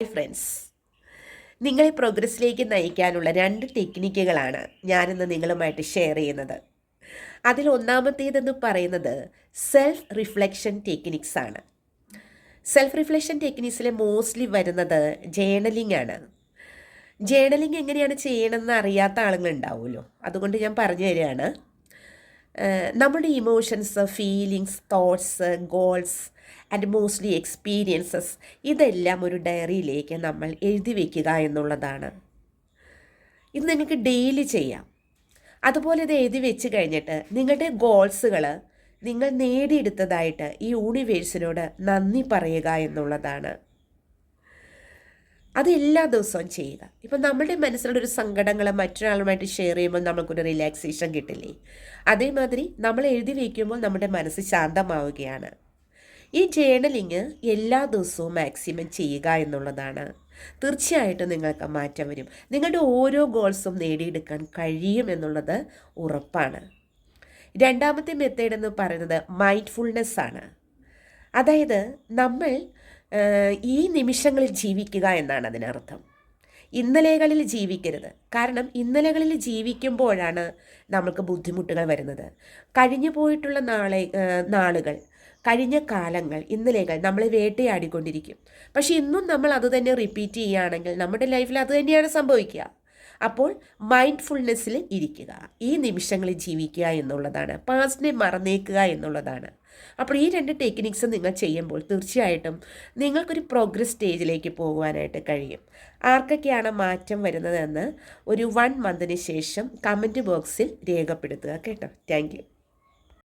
Friends, നിങ്ങളെ പ്രോഗ്രസ്സിലേക്ക് നയിക്കാനുള്ള 2 ടെക്നിക്കുകളാണ് ഞാനിന്ന് നിങ്ങളുമായിട്ട് ഷെയർ ചെയ്യുന്നത്. അതിൽ ഒന്നാമത്തേതെന്ന് പറയുന്നത് സെൽഫ് റിഫ്ലക്ഷൻ ടെക്നിക്സ് ആണ്. സെൽഫ് റിഫ്ലക്ഷൻ ടെക്നിക്സിൽ മോസ്റ്റ്ലി വരുന്നത് ജേണലിംഗ് ആണ്. ജേണലിംഗ് എങ്ങനെയാണ് ചെയ്യണമെന്ന് അറിയാത്ത ആളുകളുണ്ടാവുമല്ലോ, അതുകൊണ്ട് ഞാൻ പറഞ്ഞു തരികയാണ്. നമ്മുടെ emotions, feelings, thoughts, goals and mostly experiences ഇതെല്ലാം ഒരു ഡയറിയിലേക്ക് നമ്മൾ എഴുതി വയ്ക്കുക എന്നുള്ളതാണ്. ഇത് നിങ്ങൾക്ക് ഡെയിലി ചെയ്യാം. അതുപോലെ ഇത് എഴുതി വെച്ച് കഴിഞ്ഞിട്ട് നിങ്ങളുടെ ഗോൾസുകൾ നിങ്ങൾ നേടിയെടുത്തതായിട്ട് ഈ യൂണിവേഴ്സിനോട് നന്ദി പറയുക എന്നുള്ളതാണ്. അത് എല്ലാ ദിവസവും ചെയ്യുക. ഇപ്പം നമ്മുടെ മനസ്സിലൊരു സങ്കടങ്ങൾ മറ്റൊരാളുമായിട്ട് ഷെയർ ചെയ്യുമ്പോൾ നമുക്കൊരു റിലാക്സേഷൻ കിട്ടില്ലേ, അതേമാതിരി നമ്മൾ എഴുതി വയ്ക്കുമ്പോൾ നമ്മുടെ മനസ്സ് ശാന്തമാവുകയാണ്. ഈ ജേണലിങ് എല്ലാ ദിവസവും മാക്സിമം ചെയ്യുക എന്നുള്ളതാണ്. തീർച്ചയായിട്ടും നിങ്ങൾക്ക് മാറ്റം വരും. നിങ്ങളുടെ ഓരോ ഗോൾസും നേടിയെടുക്കാൻ കഴിയും എന്നുള്ളത് ഉറപ്പാണ്. രണ്ടാമത്തെ മെത്തേഡ് എന്ന് പറയുന്നത് മൈൻഡ്ഫുൾനെസ് ആണ്. അതായത് നമ്മൾ ഈ നിമിഷങ്ങളിൽ ജീവിക്കുക എന്നാണ് അതിനർത്ഥം. ഇന്നലെകളിൽ ജീവിക്കരുത്. കാരണം ഇന്നലകളിൽ ജീവിക്കുമ്പോഴാണ് നമുക്ക് ബുദ്ധിമുട്ടുകൾ വരുന്നത്. കഴിഞ്ഞു പോയിട്ടുള്ള നാളുകൾ, കഴിഞ്ഞ കാലങ്ങൾ, ഇന്നലെകൾ നമ്മളെ വേട്ടയാടിക്കൊണ്ടിരിക്കും. പക്ഷെ ഇന്നും നമ്മൾ അത് തന്നെ റിപ്പീറ്റ് ചെയ്യുകയാണെങ്കിൽ നമ്മുടെ ലൈഫിൽ അത് തന്നെയാണ് സംഭവിക്കുക. അപ്പോൾ മൈൻഡ്ഫുൾനെസ്സിൽ ഇരിക്കുക, ഈ നിമിഷങ്ങളിൽ ജീവിക്കുക എന്നുള്ളതാണ്, പാസ്റ്റിനെ മറന്നേക്കുക എന്നുള്ളതാണ്. അപ്പോൾ ഈ 2 ടെക്നിക്സ് നിങ്ങൾ ചെയ്യുമ്പോൾ തീർച്ചയായിട്ടും നിങ്ങൾക്കൊരു പ്രോഗ്രസ് സ്റ്റേജിലേക്ക് പോകുവാനായിട്ട് കഴിയും. ആർക്കൊക്കെയാണ് മാറ്റം വരുന്നതെന്ന് ഒരു 1 മന്തിന് ശേഷം കമൻറ്റ് ബോക്സിൽ രേഖപ്പെടുത്തുക കേട്ടോ. Thank you.